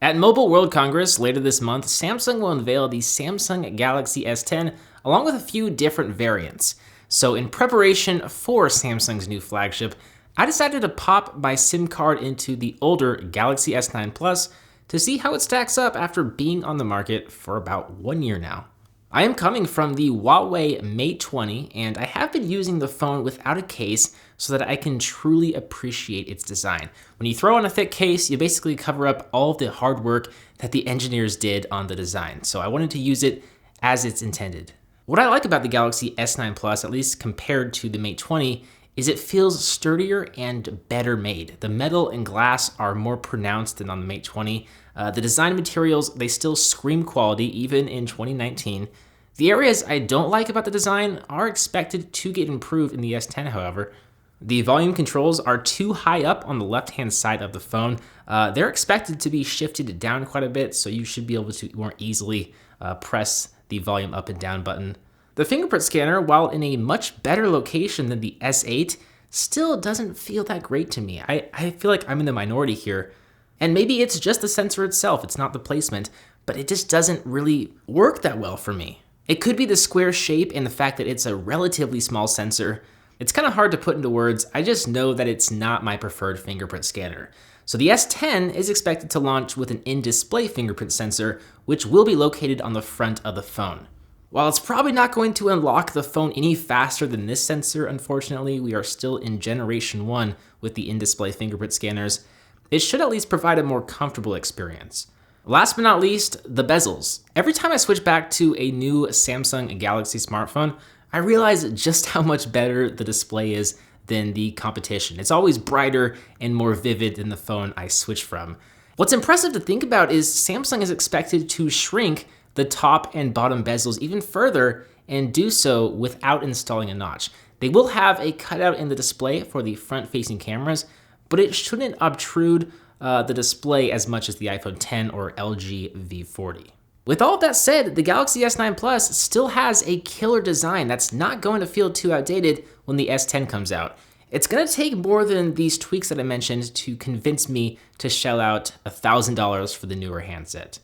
At Mobile World Congress later this month, Samsung will unveil the Samsung Galaxy S10 along with a few different variants. So in preparation for Samsung's new flagship, I decided to pop my SIM card into the older Galaxy S9 Plus to see how it stacks up after being on the market for about 1 year now. I am coming from the Huawei Mate 20, and I have been using the phone without a case so that I can truly appreciate its design. When you throw on a thick case, you basically cover up all of the hard work that the engineers did on the design, so I wanted to use it as it's intended. What I like about the Galaxy S9 Plus, at least compared to the Mate 20, is it feels sturdier and better made. The metal and glass are more pronounced than on the Mate 20. The design materials, they still scream quality even in 2019. The areas I don't like about the design are expected to get improved in the S10, however. The volume controls are too high up on the left-hand side of the phone. They're expected to be shifted down quite a bit, so you should be able to more easily press the volume up and down button. The fingerprint scanner, while in a much better location than the S8, still doesn't feel that great to me. I feel like I'm in the minority here. And maybe it's just the sensor itself, it's not the placement, but it just doesn't really work that well for me. It could be the square shape and the fact that it's a relatively small sensor. It's kind of hard to put into words. I just know that it's not my preferred fingerprint scanner. So the S10 is expected to launch with an in-display fingerprint sensor, which will be located on the front of the phone. While it's probably not going to unlock the phone any faster than this sensor, unfortunately, we are still in generation 1 with the in-display fingerprint scanners. It should at least provide a more comfortable experience. Last but not least, the bezels. Every time I switch back to a new Samsung Galaxy smartphone, I realize just how much better the display is than the competition. It's always brighter and more vivid than the phone I switch from. What's impressive to think about is Samsung is expected to shrink the top and bottom bezels even further and do so without installing a notch. They will have a cutout in the display for the front-facing cameras, but it shouldn't obtrude the display as much as the iPhone X or LG V40. With all of that said, the Galaxy S9 Plus still has a killer design that's not going to feel too outdated when the S10 comes out. It's going to take more than these tweaks that I mentioned to convince me to shell out $1,000 for the newer handset.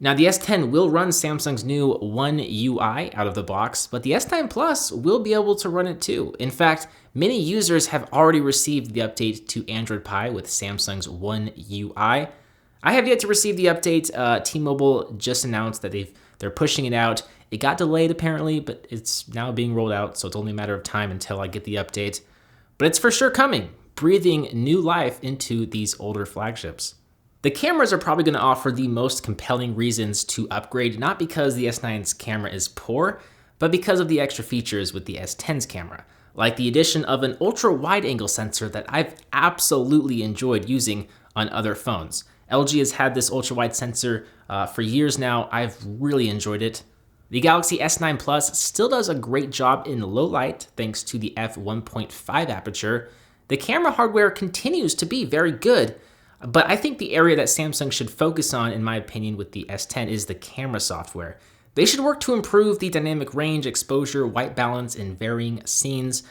Now, the S10 will run Samsung's new One UI out of the box, but the S9 Plus will be able to run it too. In fact, many users have already received the update to Android Pie with Samsung's One UI. I have yet to receive the update. T-Mobile just announced that they're pushing it out. It got delayed apparently, but it's now being rolled out, so it's only a matter of time until I get the update. But it's for sure coming, breathing new life into these older flagships. The cameras are probably going to offer the most compelling reasons to upgrade, not because the S9's camera is poor, but because of the extra features with the S10's camera, like the addition of an ultra-wide-angle sensor that I've absolutely enjoyed using on other phones. LG has had this ultra-wide sensor for years now. I've really enjoyed it. The Galaxy S9 Plus still does a great job in low light thanks to the f1.5 aperture. The camera hardware continues to be very good, but I think the area that Samsung should focus on, in my opinion, with the S10 is the camera software. They should work to improve the dynamic range, exposure, white balance in varying scenes.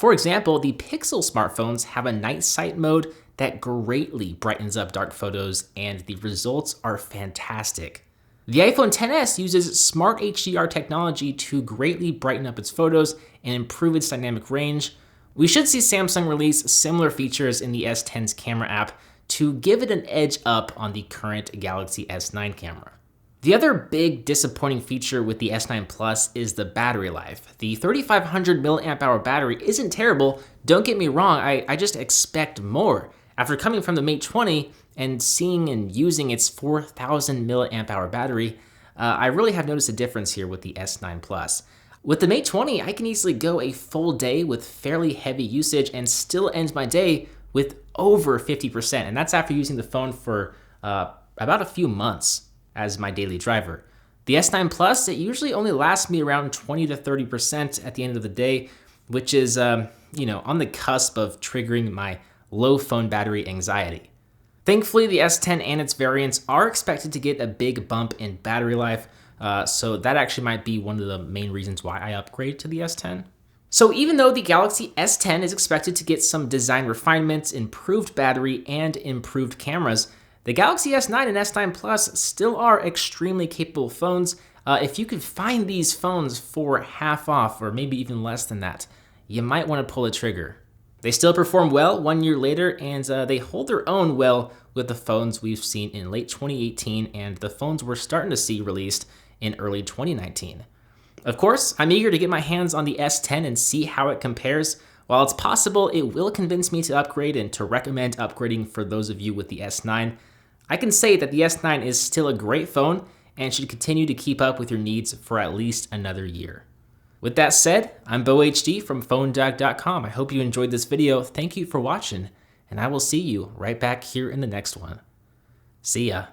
For example, the Pixel smartphones have a night sight mode that greatly brightens up dark photos, and the results are fantastic. The iPhone XS uses smart HDR technology to greatly brighten up its photos and improve its dynamic range. We should see Samsung release similar features in the S10's camera app to give it an edge up on the current Galaxy S9 camera. The other big disappointing feature with the S9 Plus is the battery life. The 3500 mAh battery isn't terrible, don't get me wrong, I just expect more. After coming from the Mate 20 and seeing and using its 4000 mAh battery, I really have noticed a difference here with the S9 Plus. With the Mate 20, I can easily go a full day with fairly heavy usage and still end my day with over 50%, and that's after using the phone for about a few months as my daily driver. The S9 Plus, it usually only lasts me around 20 to 30% at the end of the day, which is on the cusp of triggering my low phone battery anxiety. Thankfully, the S10 and its variants are expected to get a big bump in battery life, so that actually might be one of the main reasons why I upgrade to the S10. So even though the Galaxy S10 is expected to get some design refinements, improved battery, and improved cameras, The Galaxy S9 and S9 Plus still are extremely capable phones. If you could find these phones for half off or maybe even less than that, you might want to pull the trigger. They still perform well 1 year later, and they hold their own well with the phones we've seen in late 2018 and the phones we're starting to see released in early 2019. Of course, I'm eager to get my hands on the S10 and see how it compares. While it's possible it will convince me to upgrade and to recommend upgrading for those of you with the S9, I can say that the S9 is still a great phone and should continue to keep up with your needs for at least another year. With that said, I'm BoHD from PhoneDog.com. I hope you enjoyed this video. Thank you for watching, and I will see you right back here in the next one. See ya.